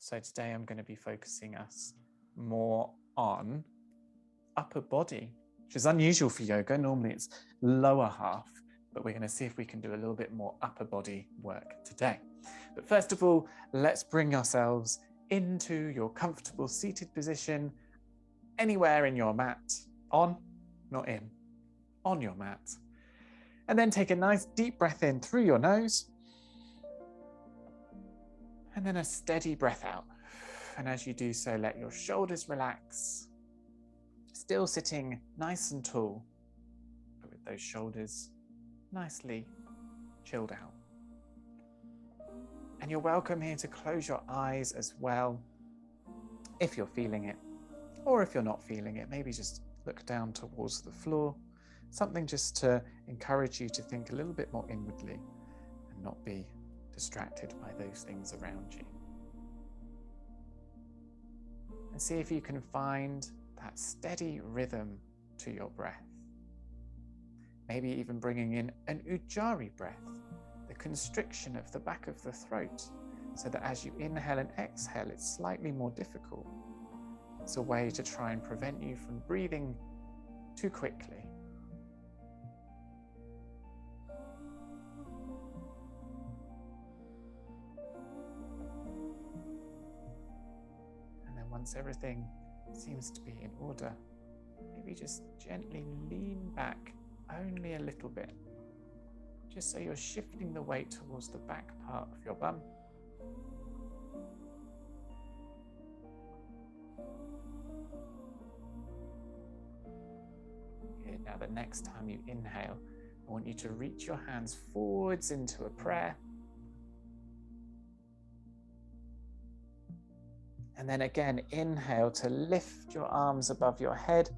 So today I'm going to be focusing us more on upper body, which is unusual for yoga. Normally it's lower half, but we're going to see if we can do a little bit more upper body work today. But first of all, let's bring ourselves into your comfortable seated position, anywhere in your mat, on, not in, on your mat. And then take a nice deep breath in through your nose, and then a steady breath out. And as you do so, let your shoulders relax, still sitting nice and tall, but with those shoulders nicely chilled out. And you're welcome here to close your eyes as well, if you're feeling it, or if you're not feeling it, maybe just look down towards the floor, something just to encourage you to think a little bit more inwardly and not be distracted by those things around you. And see if you can find that steady rhythm to your breath. Maybe even bringing in an ujjayi breath, the constriction of the back of the throat, so that as you inhale and exhale, it's slightly more difficult. It's a way to try and prevent you from breathing too quickly. Once everything seems to be in order, maybe just gently lean back only a little bit, just so you're shifting the weight towards the back part of your bum. Good. Now the next time you inhale, I want you to reach your hands forwards into a prayer. And then again, inhale to lift your arms above your head,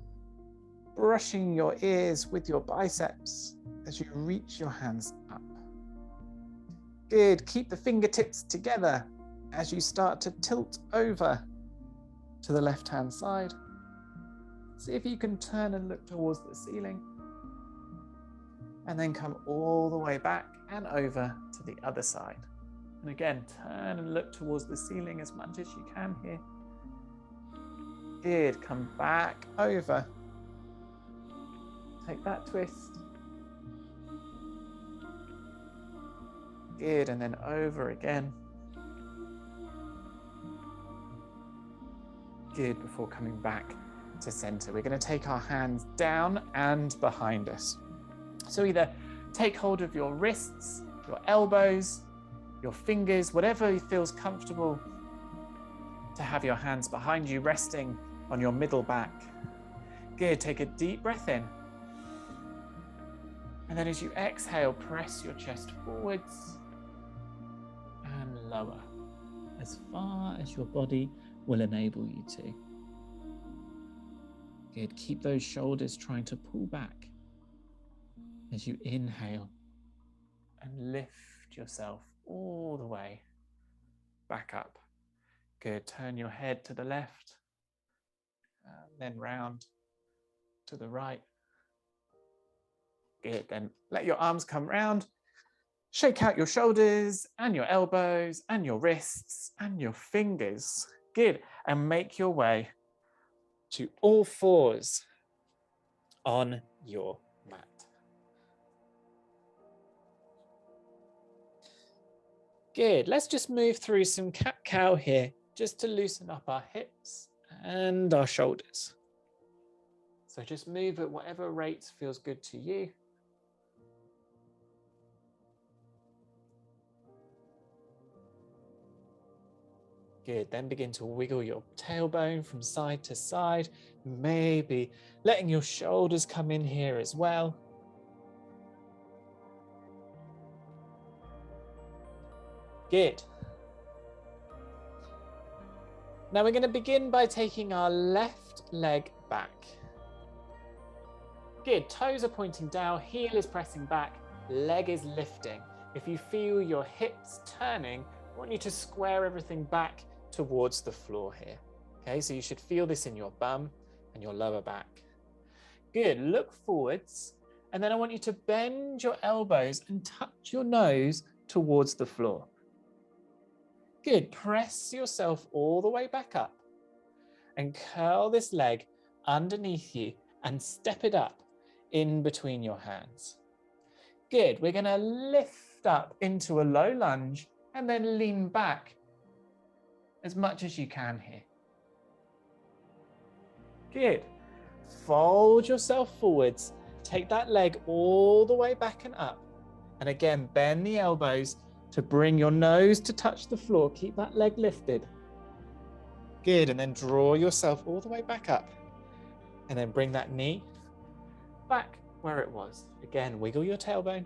brushing your ears with your biceps as you reach your hands up. Good. Keep the fingertips together as you start to tilt over to the left-hand side. See if you can turn and look towards the ceiling. And then come all the way back and over to the other side. And again, turn and look towards the ceiling as much as you can here. Good, come back over. Take that twist. Good, and then over again. Good, before coming back to center. We're going to take our hands down and behind us. So either take hold of your wrists, your elbows, your fingers, whatever feels comfortable to have your hands behind you, resting on your middle back. Good, take a deep breath in. And then as you exhale, press your chest forwards and lower, as far as your body will enable you to. Good, keep those shoulders trying to pull back as you inhale and lift yourself all the way back up. Good. Turn your head to the left, then round to the right. Good. Then let your arms come round. Shake out your shoulders and your elbows and your wrists and your fingers. Good. And make your way to all fours on your mat. Good. Let's just move through some cat-cow here, just to loosen up our hips and our shoulders. So just move at whatever rate feels good to you. Good. Then begin to wiggle your tailbone from side to side, maybe letting your shoulders come in here as well. Good. Now we're going to begin by taking our left leg back. Good. Toes are pointing down, heel is pressing back, leg is lifting. If you feel your hips turning, I want you to square everything back towards the floor here. Okay, so you should feel this in your bum and your lower back. Good. Look forwards, and then I want you to bend your elbows and touch your nose towards the floor. Good. Press yourself all the way back up and curl this leg underneath you and step it up in between your hands. Good. We're going to lift up into a low lunge and then lean back as much as you can here. Good. Fold yourself forwards. Take that leg all the way back and up. And again, bend the elbows to bring your nose to touch the floor. Keep that leg lifted. Good. And then draw yourself all the way back up. And then bring that knee back where it was. Again, wiggle your tailbone.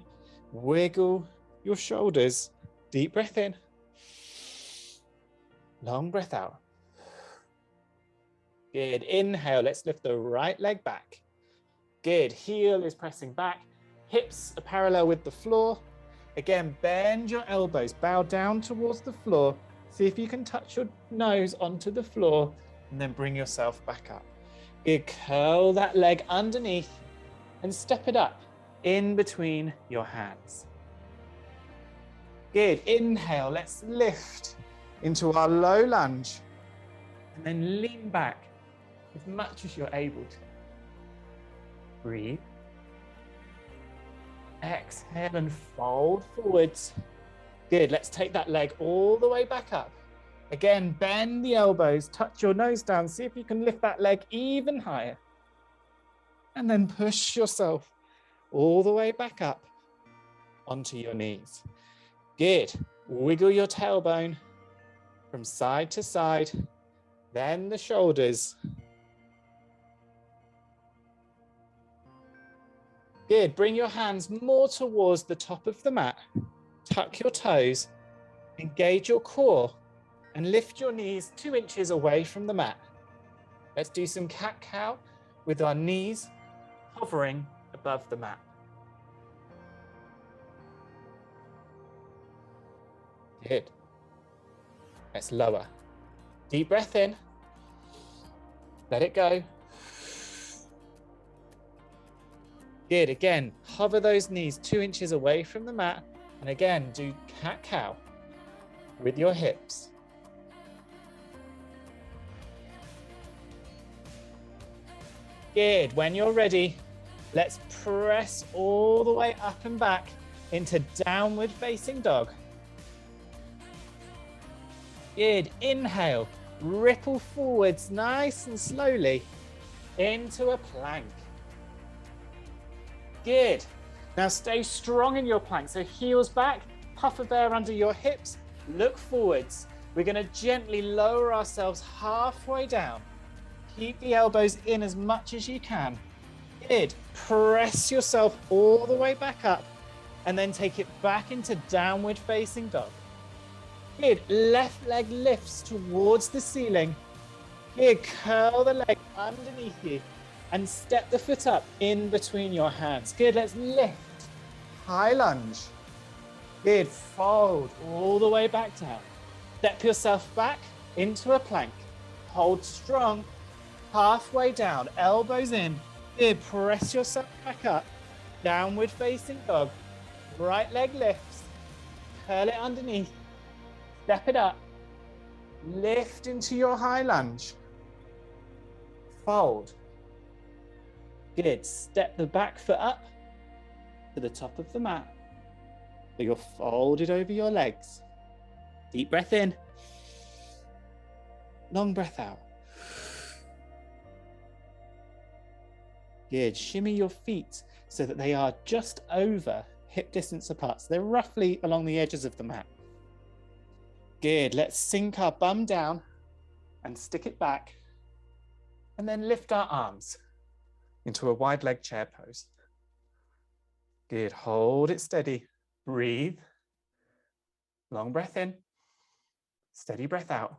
Wiggle your shoulders. Deep breath in. Long breath out. Good. Inhale. Let's lift the right leg back. Good. Heel is pressing back. Hips are parallel with the floor. Again, bend your elbows. Bow down towards the floor. See if you can touch your nose onto the floor and then bring yourself back up. Good. Curl that leg underneath and step it up in between your hands. Good. Inhale. Let's lift into our low lunge and then lean back as much as you're able to. Breathe. Exhale and fold forwards. Good. Let's take that leg all the way back up. Again, bend the elbows, touch your nose down. See if you can lift that leg even higher. And then push yourself all the way back up onto your knees. Good. Wiggle your tailbone from side to side, then the shoulders. Good. Bring your hands more towards the top of the mat. Tuck your toes, engage your core, and lift your knees 2 inches away from the mat. Let's do some cat-cow with our knees hovering above the mat. Good. Let's lower. Deep breath in. Let it go. Good. Again, hover those knees 2 inches away from the mat. And again, do cat-cow with your hips. Good. When you're ready, let's press all the way up and back into downward facing dog. Good. Inhale. Ripple forwards nice and slowly into a plank. Good. Now stay strong in your plank. So heels back, puff of air under your hips, look forwards. We're going to gently lower ourselves halfway down. Keep the elbows in as much as you can. Good. Press yourself all the way back up and then take it back into downward facing dog. Good. Left leg lifts towards the ceiling. Good. Curl the leg underneath you and step the foot up in between your hands. Good. Let's lift. High lunge. Good. Fold all the way back down. Step yourself back into a plank. Hold strong. Halfway down. Elbows in. Good. Press yourself back up. Downward facing dog. Right leg lifts. Curl it underneath. Step it up. Lift into your high lunge. Fold. Good. Step the back foot up to the top of the mat. So you're folded over your legs. Deep breath in. Long breath out. Good. Shimmy your feet so that they are just over hip distance apart. So they're roughly along the edges of the mat. Good. Let's sink our bum down and stick it back. And then lift our arms into a wide leg chair pose. Good. Hold it steady. Breathe. Long breath in. Steady breath out.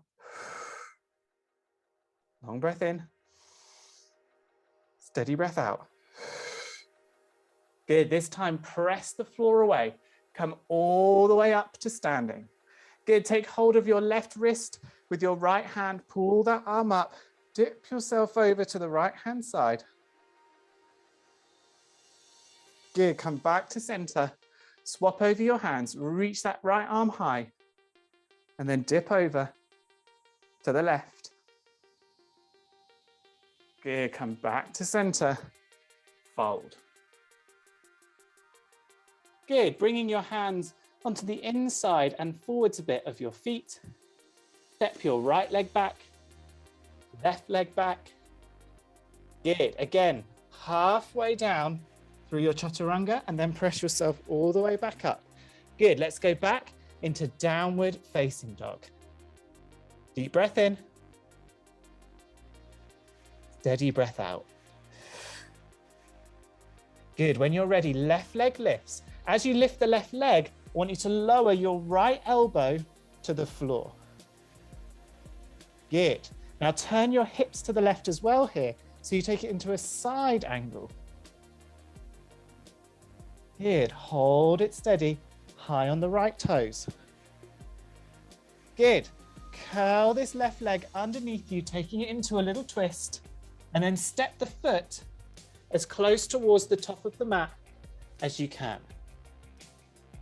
Long breath in. Steady breath out. Good. This time, press the floor away. Come all the way up to standing. Good. Take hold of your left wrist with your right hand. Pull that arm up. Dip yourself over to the right hand side. Good. Come back to center. Swap over your hands. Reach that right arm high. And then dip over to the left. Good, come back to center. Fold. Good, bringing your hands onto the inside and forwards a bit of your feet. Step your right leg back, left leg back. Good, again, halfway down through your chaturanga and then press yourself all the way back up. Good, let's go back into downward facing dog. Deep breath in. Steady breath out. Good, when you're ready, left leg lifts. As you lift the left leg, I want you to lower your right elbow to the floor. Good. Now turn your hips to the left as well here, so you take it into a side angle. Good, hold it steady, high on the right toes. Good, curl this left leg underneath you, taking it into a little twist, and then step the foot as close towards the top of the mat as you can.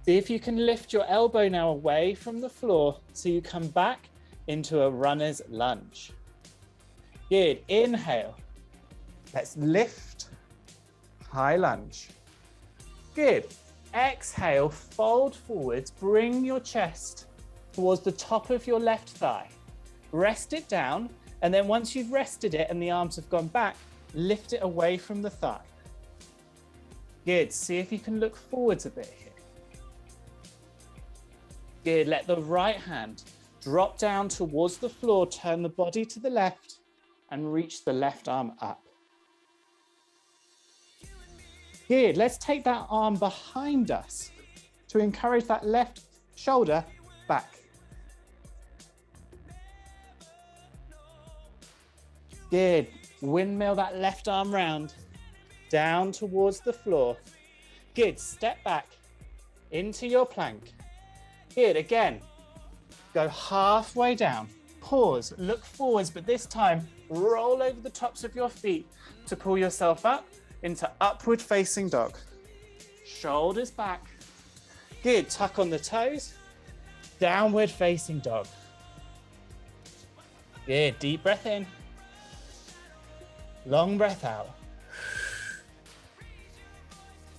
See if you can lift your elbow now away from the floor so you come back into a runner's lunge. Good, inhale. Let's lift, high lunge. Good, exhale, fold forwards, bring your chest towards the top of your left thigh. Rest it down, and then once you've rested it and the arms have gone back, lift it away from the thigh. Good, see if you can look forwards a bit here. Good, let the right hand drop down towards the floor, turn the body to the left and reach the left arm up. Good, let's take that arm behind us to encourage that left shoulder back. Good, windmill that left arm round, down towards the floor. Good, step back into your plank. Good, again, go halfway down, pause, look forwards, but this time roll over the tops of your feet to pull yourself up into upward facing dog. Shoulders back. Good, tuck on the toes, downward facing dog. Good, deep breath in, long breath out.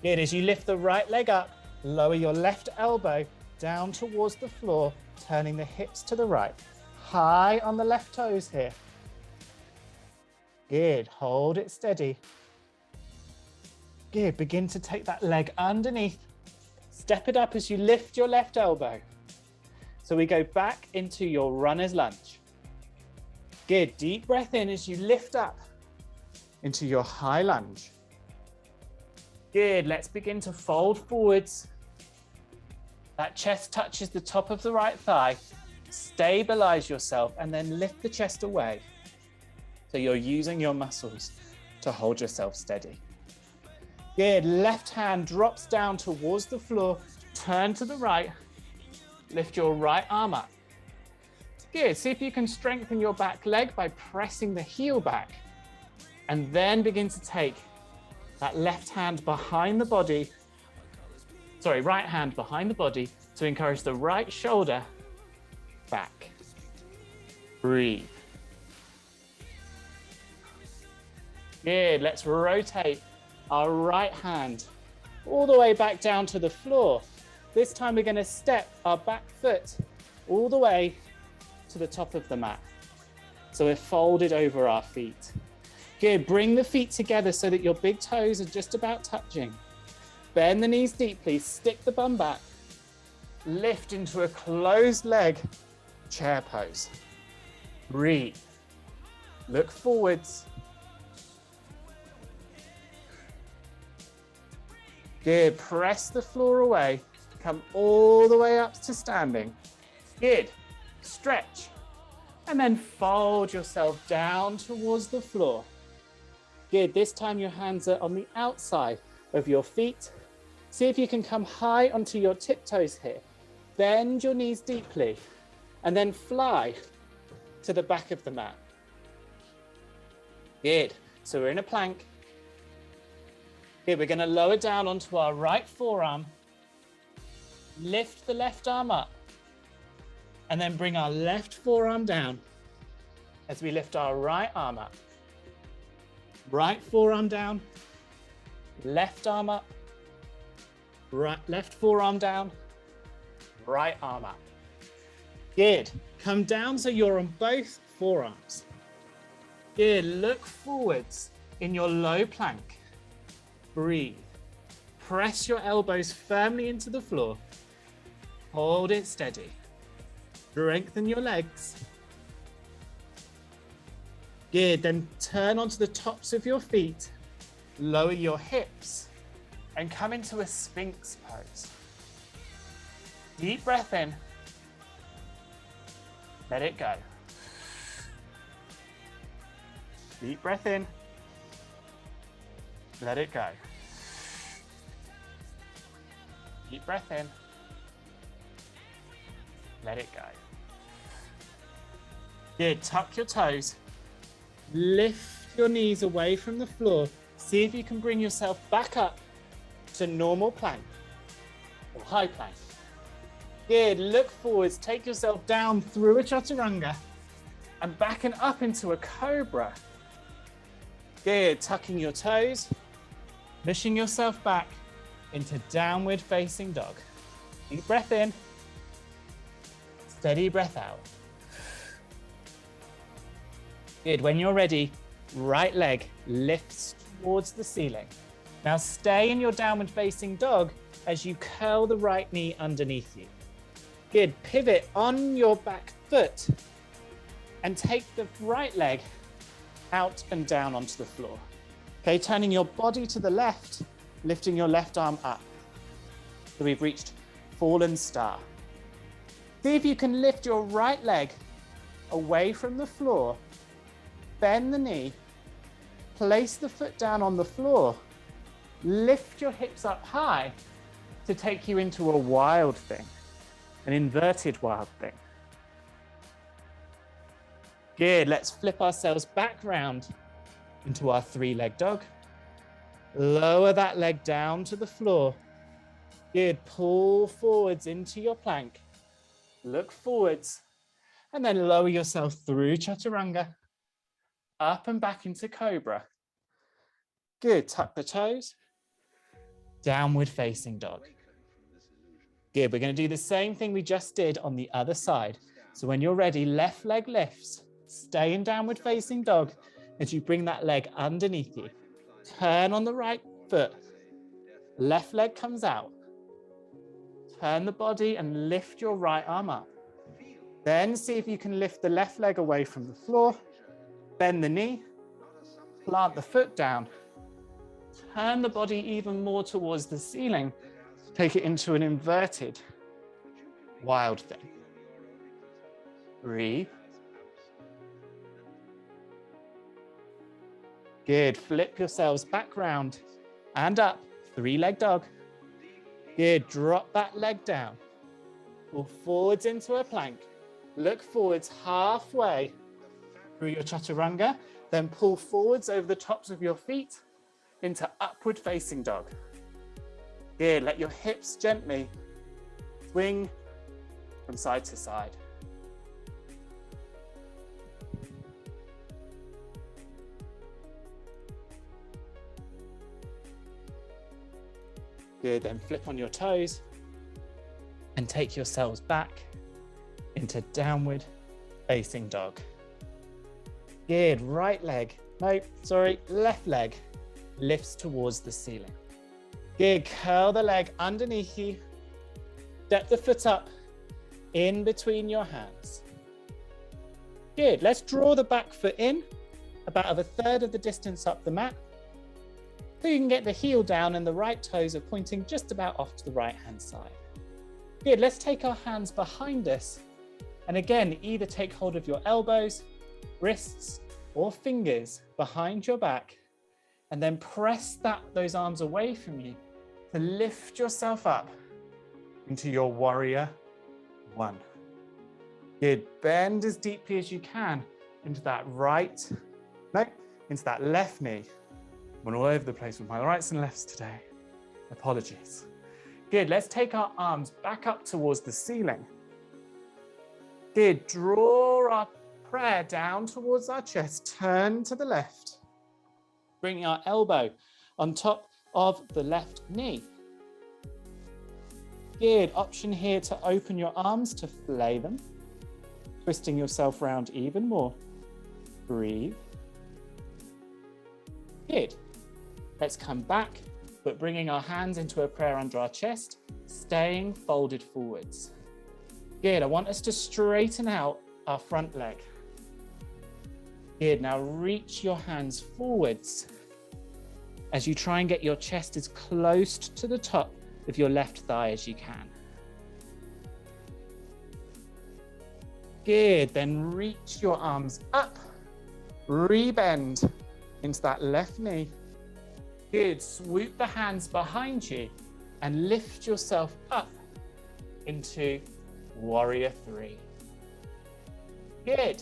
Good, as you lift the right leg up, lower your left elbow down towards the floor, turning the hips to the right. High on the left toes here. Good, hold it steady. Good, begin to take that leg underneath. Step it up as you lift your left elbow. So we go back into your runner's lunge. Good, deep breath in as you lift up into your high lunge. Good, let's begin to fold forwards. That chest touches the top of the right thigh. Stabilize yourself and then lift the chest away. So you're using your muscles to hold yourself steady. Good, left hand drops down towards the floor. Turn to the right. Lift your right arm up. Good, see if you can strengthen your back leg by pressing the heel back. And then begin to take that left hand behind the body. Sorry, right hand behind the body to encourage the right shoulder back. Breathe. Good, let's rotate our right hand all the way back down to the floor. This time we're going to step our back foot all the way to the top of the mat. So we're folded over our feet. Good, bring the feet together so that your big toes are just about touching. Bend the knees deeply, stick the bum back, lift into a closed leg chair pose. Breathe. Look forwards. Good, press the floor away, come all the way up to standing. Good, stretch, and then fold yourself down towards the floor. Good, this time your hands are on the outside of your feet. See if you can come high onto your tiptoes here. Bend your knees deeply and then fly to the back of the mat. Good, so we're in a plank. Good, we're gonna lower down onto our right forearm. Lift the left arm up And then bring our left forearm down as we lift our right arm up. Right forearm down, left arm up, right, left forearm down, right arm up. Good. Come down so you're on both forearms. Good. Look forwards in your low plank. Breathe. Press your elbows firmly into the floor. Hold it steady. Strengthen your legs. Good. Then turn onto the tops of your feet. Lower your hips and come into a Sphinx pose. Deep breath in. Let it go. Deep breath in. Let it go. Deep breath in. Let it go. Good. Tuck your toes. Lift your knees away from the floor. See if you can bring yourself back up to normal plank or high plank. Good. Look forwards. Take yourself down through a chaturanga and back and up into a cobra. Good. Tucking your toes, pushing yourself back into downward facing dog. Deep breath in. Steady breath out. Good. When you're ready, right leg lifts towards the ceiling. Now stay in your downward facing dog as you curl the right knee underneath you. Good. Pivot on your back foot and take the right leg out and down onto the floor. Okay, turning your body to the left, lifting your left arm up. So we've reached fallen star. See if you can lift your right leg away from the floor. Bend the knee, place the foot down on the floor, lift your hips up high to take you into a wild thing, an inverted wild thing. Good, let's flip ourselves back round into our three-leg dog. Lower that leg down to the floor. Good, pull forwards into your plank. Look forwards, and then lower yourself through chaturanga. Up and back into cobra. Good, tuck the toes. Downward facing dog. Good, we're going to do the same thing we just did on the other side. So when you're ready, left leg lifts. Stay in downward facing dog as you bring that leg underneath you. Turn on the right foot. Left leg comes out. Turn the body and lift your right arm up. Then see if you can lift the left leg away from the floor. Bend the knee. Plant the foot down. Turn the body even more towards the ceiling. Take it into an inverted wild thing. Breathe. Good. Flip yourselves back round and up. Three-leg dog. Good. Drop that leg down. Pull forwards into a plank. Look forwards halfway through your chaturanga. Then pull forwards over the tops of your feet into upward facing dog. Good. Let your hips gently swing from side to side. Good, then flip on your toes and take yourselves back into downward facing dog. Good, left leg lifts towards the ceiling. Good, curl the leg underneath you. Step the foot up in between your hands. Good, let's draw the back foot in, about a third of the distance up the mat. So you can get the heel down and the right toes are pointing just about off to the right-hand side. Good, let's take our hands behind us. And again, either take hold of your elbows, wrists, or fingers behind your back, and then press those arms away from you to lift yourself up into your warrior one. Good, bend as deeply as you can into that into that left knee. I'm all over the place with my rights and lefts today. Apologies. Good, let's take our arms back up towards the ceiling. Good. Draw our prayer down towards our chest. Turn to the left. Bring our elbow on top of the left knee. Good. Option here to open your arms to flay them. Twisting yourself round even more. Breathe. Good. Let's come back, but bringing our hands into a prayer under our chest, staying folded forwards. Good. I want us to straighten out our front leg. Good. Now reach your hands forwards as you try and get your chest as close to the top of your left thigh as you can. Good. Then reach your arms up, rebend into that left knee. Good. Swoop the hands behind you and lift yourself up into Warrior 3. Good.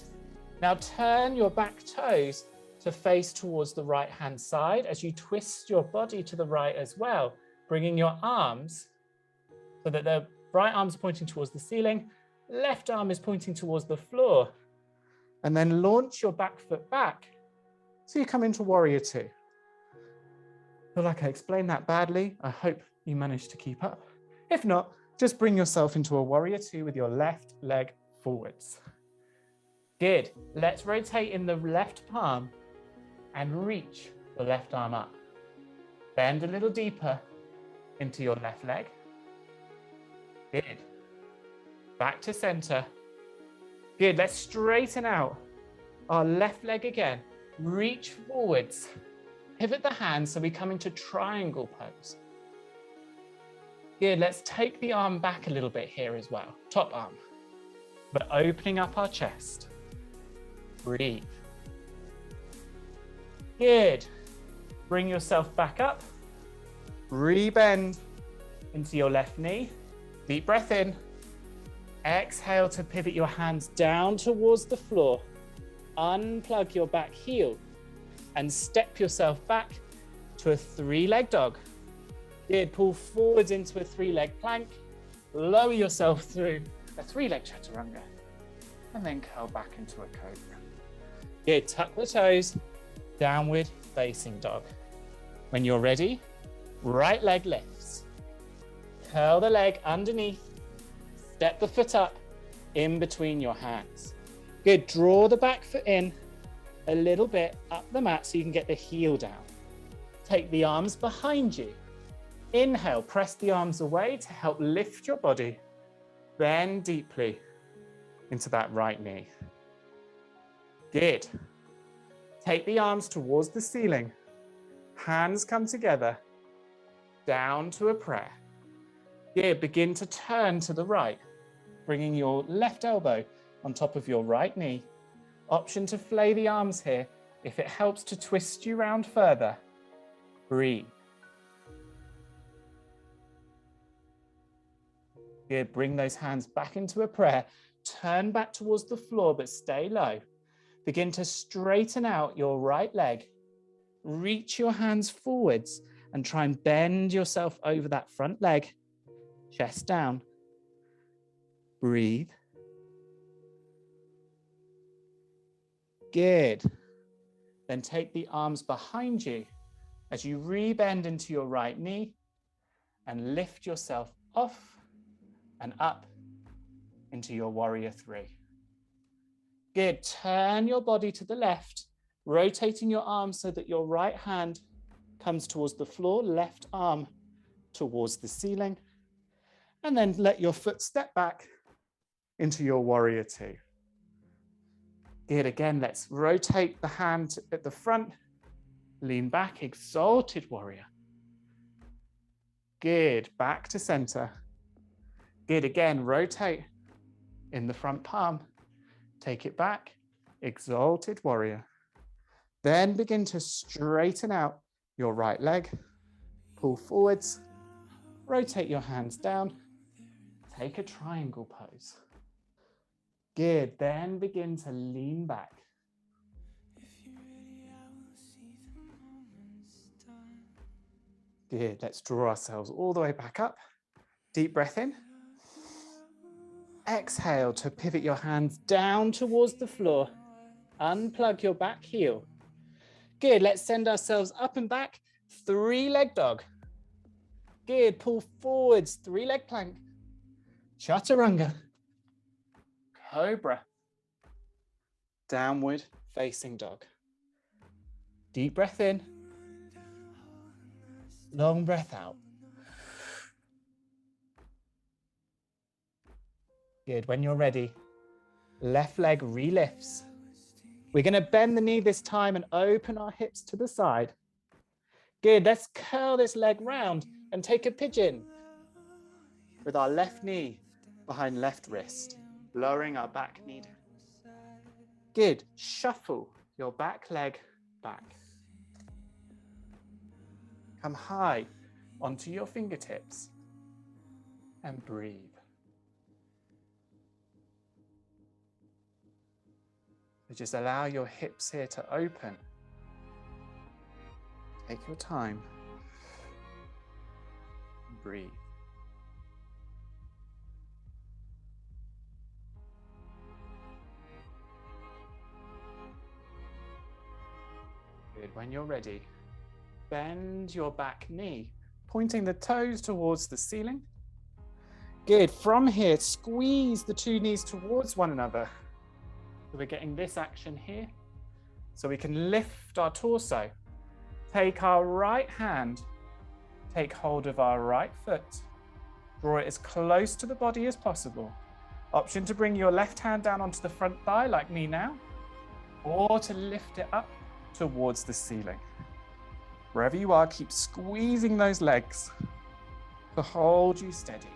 Now turn your back toes to face towards the right hand side as you twist your body to the right as well, bringing your arms so that the right arm is pointing towards the ceiling, left arm is pointing towards the floor. And then launch your back foot back so you come into Warrior 2. I feel like I explained that badly. I hope you managed to keep up. If not, just bring yourself into a Warrior 2 with your left leg forwards. Good. Let's rotate in the left palm and reach the left arm up. Bend a little deeper into your left leg. Good. Back to center. Good. Let's straighten out our left leg again. Reach forwards. Pivot the hands so we come into triangle pose. Good. Let's take the arm back a little bit here as well. Top arm. But opening up our chest. Breathe. Good. Bring yourself back up. Rebend into your left knee. Deep breath in. Exhale to pivot your hands down towards the floor. Unplug your back heel and step yourself back to a 3-leg dog. Good. Pull forwards into a 3-leg plank. Lower yourself through a 3-leg chaturanga and then curl back into a cobra. Good. Tuck the toes. Downward facing dog. When you're ready, right leg lifts. Curl the leg underneath. Step the foot up in between your hands. Good. Draw the back foot in a little bit up the mat so you can get the heel down. Take the arms behind you. Inhale, press the arms away to help lift your body. Bend deeply into that right knee. Good. Take the arms towards the ceiling. Hands come together. Down to a prayer. Good. Begin to turn to the right, bringing your left elbow on top of your right knee. Option to flay the arms here if it helps to twist you round further. Breathe. Good. Bring those hands back into a prayer. Turn back towards the floor, but stay low. Begin to straighten out your right leg. Reach your hands forwards and try and bend yourself over that front leg. Chest down. Breathe. Good. Then take the arms behind you as you rebend into your right knee and lift yourself off and up into your Warrior 3. Good. Turn your body to the left, rotating your arms so that your right hand comes towards the floor, left arm towards the ceiling, and then let your foot step back into your Warrior 2. Good. Again, let's rotate the hand at the front, lean back, exalted warrior. Good. Back to center. Good. Again, rotate in the front palm. Take it back, exalted warrior. Then begin to straighten out your right leg. Pull forwards, rotate your hands down. Take a triangle pose. Good. Then begin to lean back. Good. Let's draw ourselves all the way back up. Deep breath in. Exhale to pivot your hands down towards the floor. Unplug your back heel. Good, let's send ourselves up and back. 3-leg dog. Good, pull forwards, 3-leg plank. Chaturanga. Cobra. Downward facing dog. Deep breath in. Long breath out. Good, when you're ready, left leg re-lifts. We're going to bend the knee this time and open our hips to the side. Good, let's curl this leg round and take a pigeon with our left knee behind left wrist, lowering our back knee down. Good, shuffle your back leg back. Come high onto your fingertips and breathe. So just allow your hips here to open. Take your time. Breathe. Good. When you're ready, bend your back knee, pointing the toes towards the ceiling. Good. From here, squeeze the 2 knees towards one another. So we're getting this action here. So we can lift our torso. Take our right hand, take hold of our right foot. Draw it as close to the body as possible. Option to bring your left hand down onto the front thigh like me now, or to lift it up towards the ceiling. Wherever you are, keep squeezing those legs to hold you steady.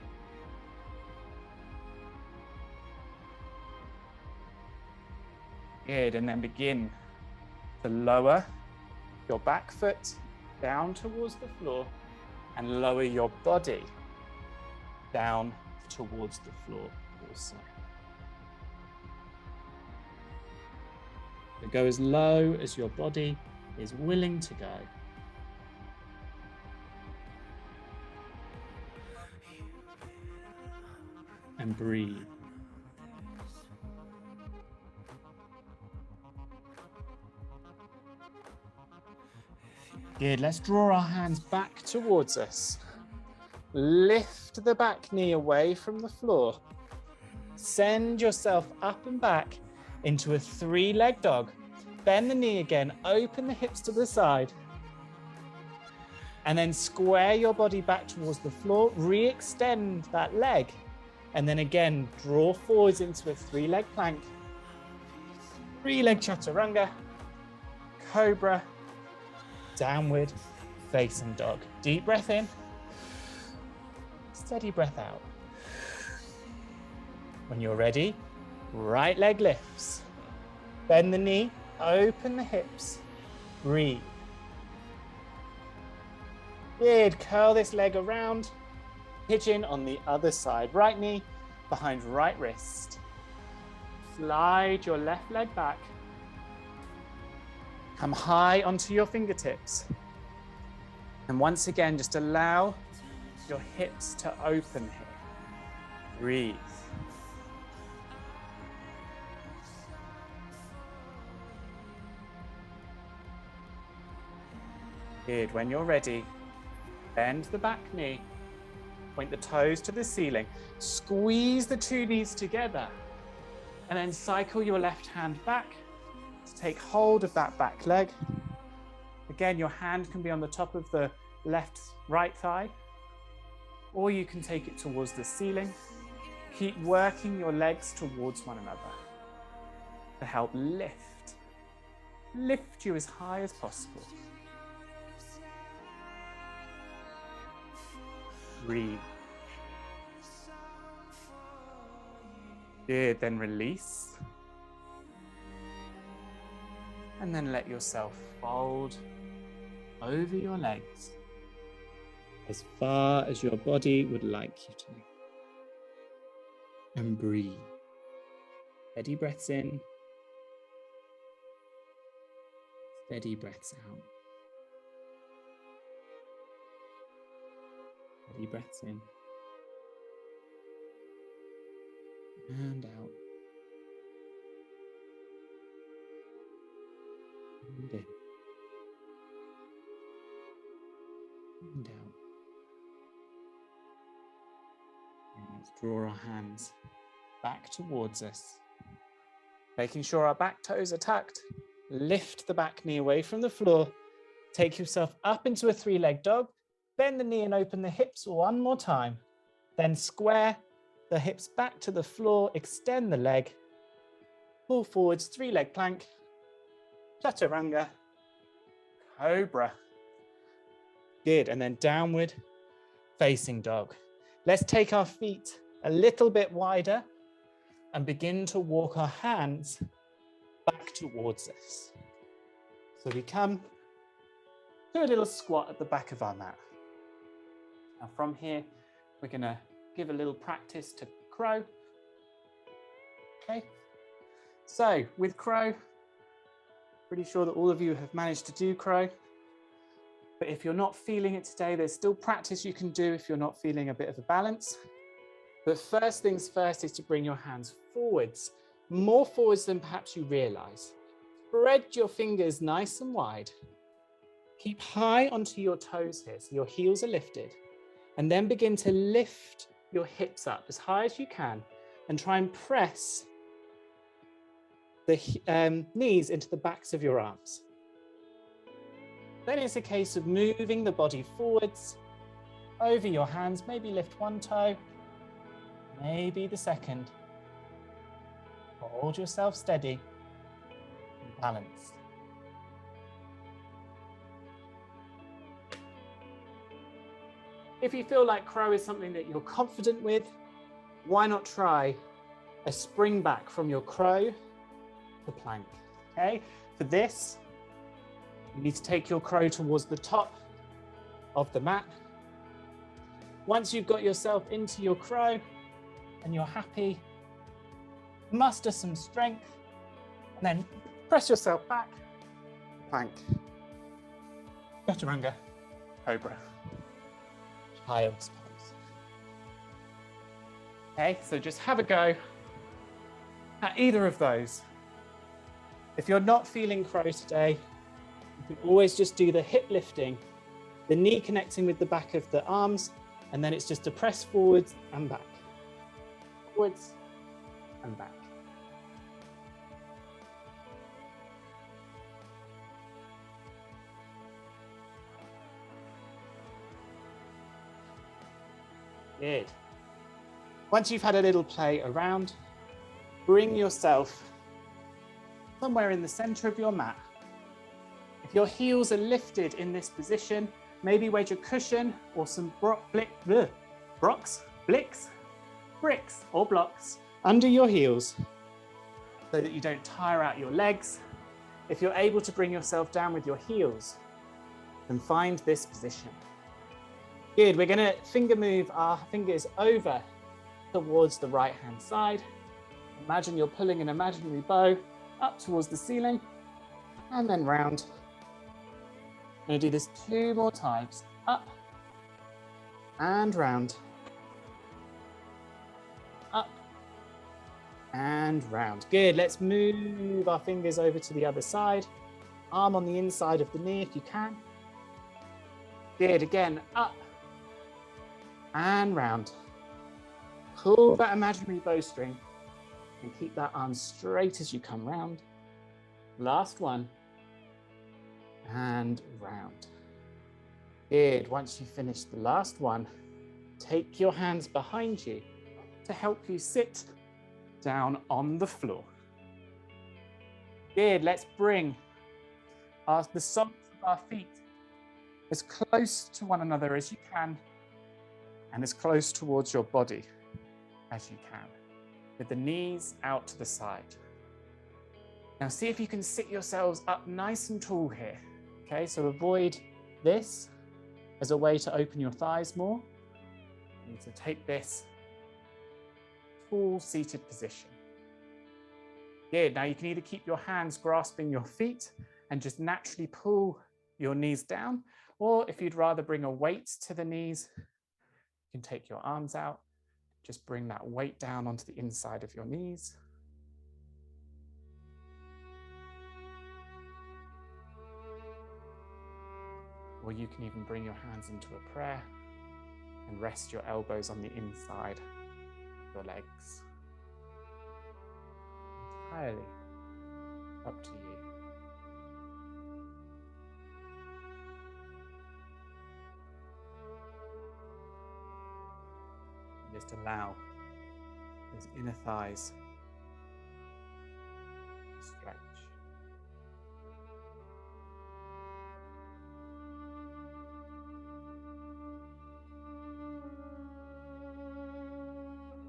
Good, and then begin to lower your back foot down towards the floor and lower your body down towards the floor also. So go as low as your body is willing to go. And breathe. Good, let's draw our hands back towards us. Lift the back knee away from the floor. Send yourself up and back into a 3-leg dog. Bend the knee again, open the hips to the side. And then square your body back towards the floor, re-extend that leg. And then again, draw forwards into a 3-leg plank. 3-leg chaturanga, cobra, downward facing dog. Deep breath in, steady breath out. When you're ready, right leg lifts. Bend the knee, open the hips, breathe. Good, curl this leg around, pigeon on the other side. Right knee behind right wrist. Slide your left leg back. Come high onto your fingertips. And once again, just allow your hips to open here. Breathe. Good. When you're ready, bend the back knee. Point the toes to the ceiling. Squeeze the 2 knees together. And then cycle your left hand back to take hold of that back leg. Again, your hand can be on the top of the right thigh, or you can take it towards the ceiling. Keep working your legs towards one another to help lift you as high as possible. Breathe. Good, then release. And then let yourself fold over your legs as far as your body would like you to. And breathe. Steady breaths in. Steady breaths out. Steady breaths in. and out. And in. And out. And let's draw our hands back towards us. Making sure our back toes are tucked. Lift the back knee away from the floor. Take yourself up into a three-leg dog. Bend the knee and open the hips one more time. Then square the hips back to the floor. Extend the leg. Pull forwards, three-leg plank. Chaturanga. Cobra. Good. And then downward facing dog. Let's take our feet a little bit wider and begin to walk our hands back towards us. So we come to a little squat at the back of our mat. Now from here, we're gonna give a little practice to crow. Okay. So with crow, pretty sure that all of you have managed to do crow. But if you're not feeling it today, there's still practice you can do if you're not feeling a bit of a balance. But first things first is to bring your hands forwards, more forwards than perhaps you realize. Spread your fingers nice and wide. Keep high onto your toes here, so your heels are lifted. And then begin to lift your hips up as high as you can and try and press the knees into the backs of your arms. Then it's a case of moving the body forwards, over your hands, maybe lift one toe, maybe the second. Hold yourself steady and balanced. If you feel like crow is something that you're confident with, why not try a spring back from your crow to plank, okay? For this, you need to take your crow towards the top of the mat. Once you've got yourself into your crow and you're happy, muster some strength and then press yourself back, plank, chaturanga, cobra, child's pose. Okay, so just have a go at either of those. If you're not feeling crow today, you can always just do the hip lifting, the knee connecting with the back of the arms, and then it's just a press forwards and back. Forwards and back. Good. Once you've had a little play around, bring yourself somewhere in the center of your mat. If your heels are lifted in this position, maybe wedge a cushion or some bricks or blocks under your heels so that you don't tire out your legs. If you're able to bring yourself down with your heels, then find this position. Good, we're gonna finger move our fingers over towards the right-hand side. Imagine you're pulling an imaginary bow up towards the ceiling and then round. I'm gonna do this 2 more times. Up and round. Up and round. Good, let's move our fingers over to the other side. Arm on the inside of the knee if you can. Good, again, up and round. Pull that imaginary bowstring and keep that arm straight as you come round. Last one. And round. Good. Once you finish the last one, take your hands behind you to help you sit down on the floor. Good. Let's bring the soles of our feet as close to one another as you can and as close towards your body as you can, with the knees out to the side. Now see if you can sit yourselves up nice and tall here. Okay, so avoid this as a way to open your thighs more. You need to take this tall seated position. Good, now you can either keep your hands grasping your feet and just naturally pull your knees down, or if you'd rather bring a weight to the knees, you can take your arms out, just bring that weight down onto the inside of your knees. Or you can even bring your hands into a prayer and rest your elbows on the inside of your legs. Entirely up to you. Just allow those inner thighs to stretch.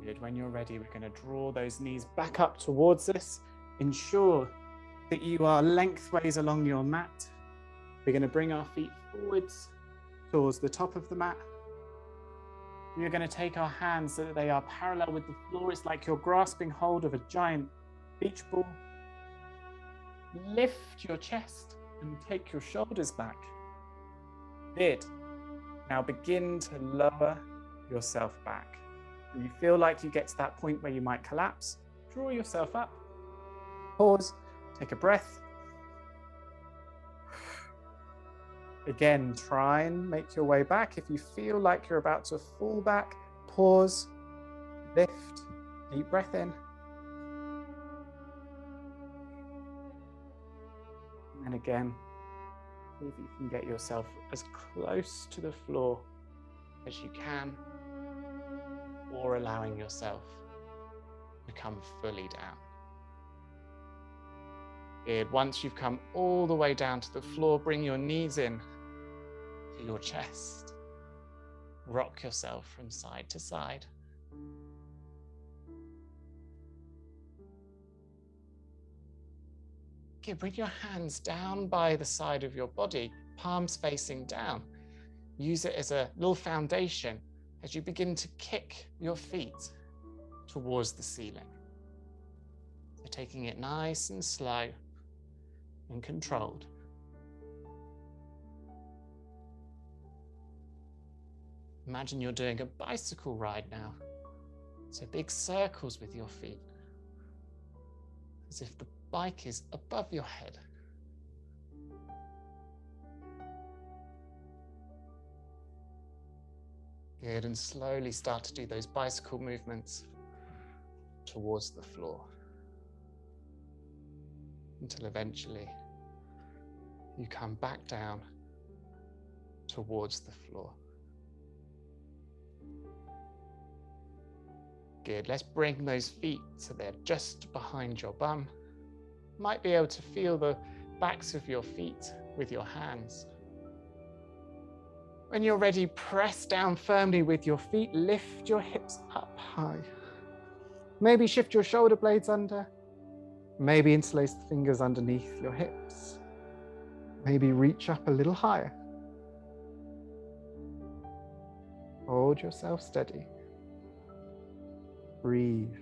Good. When you're ready, we're going to draw those knees back up towards us. Ensure that you are lengthways along your mat. We're going to bring our feet forwards towards the top of the mat. We're going to take our hands so that they are parallel with the floor. It's like you're grasping hold of a giant beach ball. Lift your chest and take your shoulders back. Good. Now begin to lower yourself back. When you feel like you get to that point where you might collapse, draw yourself up. Pause, take a breath. Again, try and make your way back. If you feel like you're about to fall back, pause, lift, deep breath in. And again, see if you can get yourself as close to the floor as you can, or allowing yourself to come fully down. Good. Once you've come all the way down to the floor, bring your knees in to your chest. Rock yourself from side to side. Okay, bring your hands down by the side of your body, palms facing down. Use it as a little foundation as you begin to kick your feet towards the ceiling. So taking it nice and slow and controlled. Imagine you're doing a bicycle ride now. So big circles with your feet, as if the bike is above your head. Good, and slowly start to do those bicycle movements towards the floor, until eventually you come back down towards the floor. Good, let's bring those feet so they're just behind your bum. Might be able to feel the backs of your feet with your hands. When you're ready, press down firmly with your feet, lift your hips up high. Maybe shift your shoulder blades under. Maybe interlace the fingers underneath your hips. Maybe reach up a little higher. Hold yourself steady. Breathe.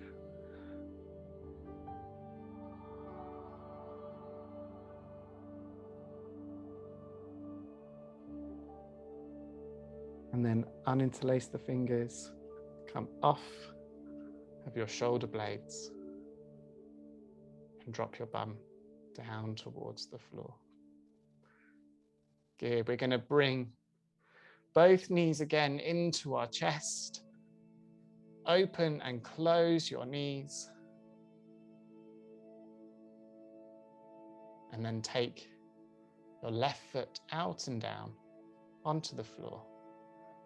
And then uninterlace the fingers, come off of your shoulder blades and drop your bum down towards the floor. Good, we're going to bring both knees again into our chest. Open and close your knees. And then take your left foot out and down onto the floor.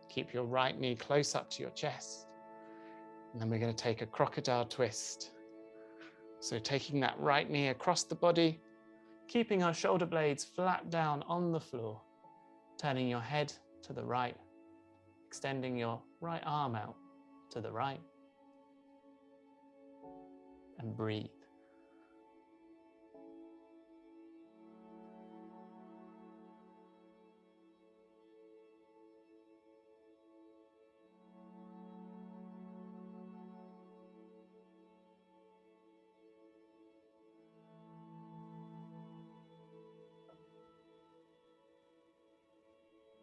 Keep your right knee close up to your chest. And then we're going to take a crocodile twist. So taking that right knee across the body, keeping our shoulder blades flat down on the floor, turning your head to the right, extending your right arm out to the right, and breathe.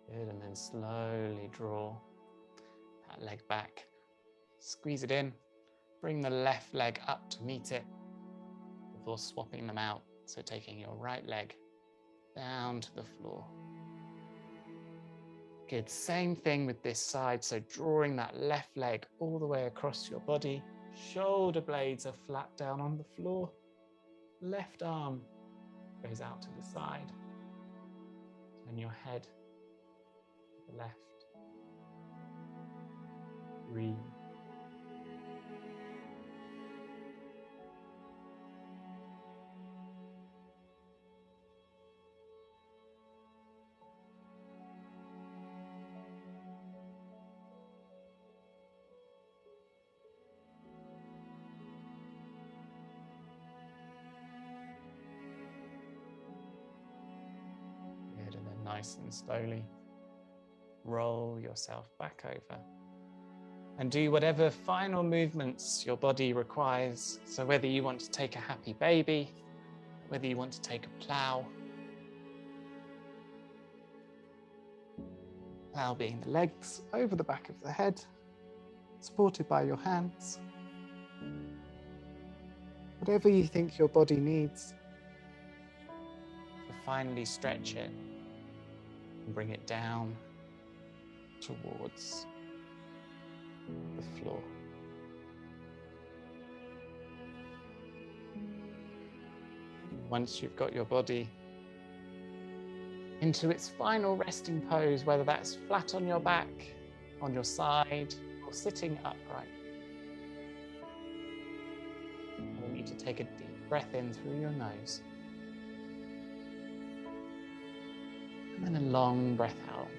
Good, and then slowly draw that leg back Squeeze it in. Bring the left leg up to meet it before swapping them out. So taking your right leg down to the floor. Good, same thing with this side. So drawing that left leg all the way across your body. Shoulder blades are flat down on the floor. Left arm goes out to the side. Turn your head to the left. Breathe. Good, and then nice and slowly roll yourself back over. And do whatever final movements your body requires. So whether you want to take a happy baby, whether you want to take a plow, plow being the legs over the back of the head, supported by your hands. Whatever you think your body needs. So finally stretch it and bring it down towards the floor. Once you've got your body into its final resting pose, whether that's flat on your back, on your side, or sitting upright, I want you to take a deep breath in through your nose. And then a long breath out.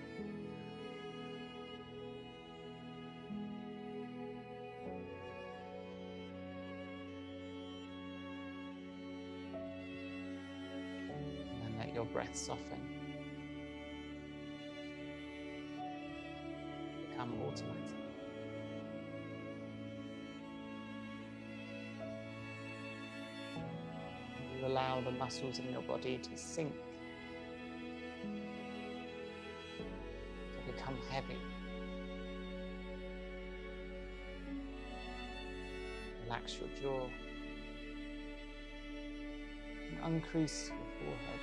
Your breath soften, become automatic. You allow the muscles in your body to sink, to become heavy. Relax your jaw and uncrease your forehead.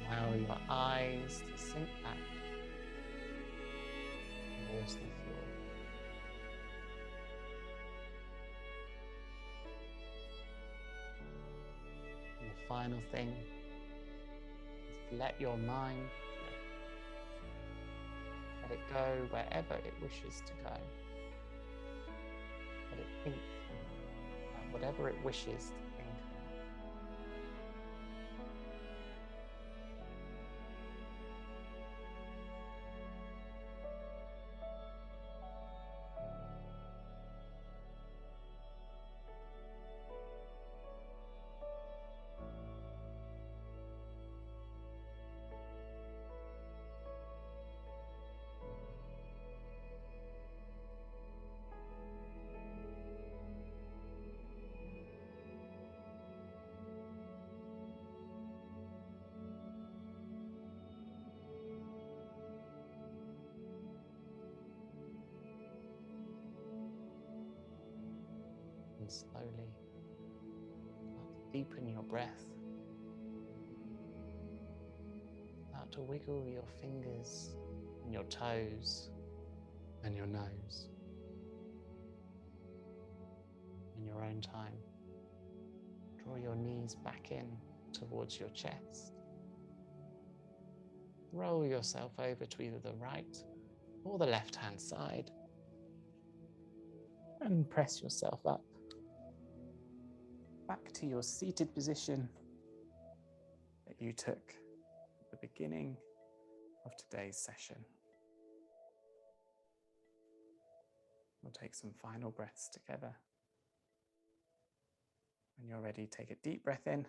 Allow your eyes to sink back towards the floor. And the final thing is to let your mind drift. Let it go wherever it wishes to go. Let it think about whatever it wishes to think. And slowly start to deepen your breath. Start to wiggle your fingers and your toes and your nose in your own time. Draw your knees back in towards your chest. Roll yourself over to either the right or the left-hand side and press yourself up back to your seated position that you took at the beginning of today's session. We'll take some final breaths together. When you're ready, take a deep breath in.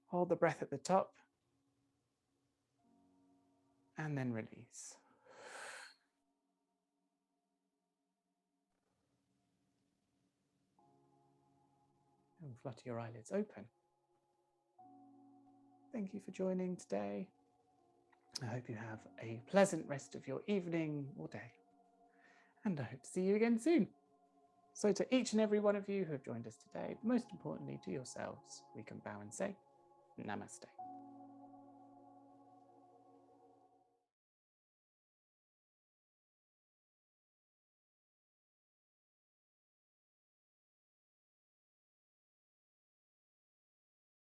Hold the breath at the top and then release. And flutter your eyelids open. Thank you for joining today. I hope you have a pleasant rest of your evening or day. And I hope to see you again soon. So to each and every one of you who have joined us today, most importantly to yourselves, we can bow and say Namaste.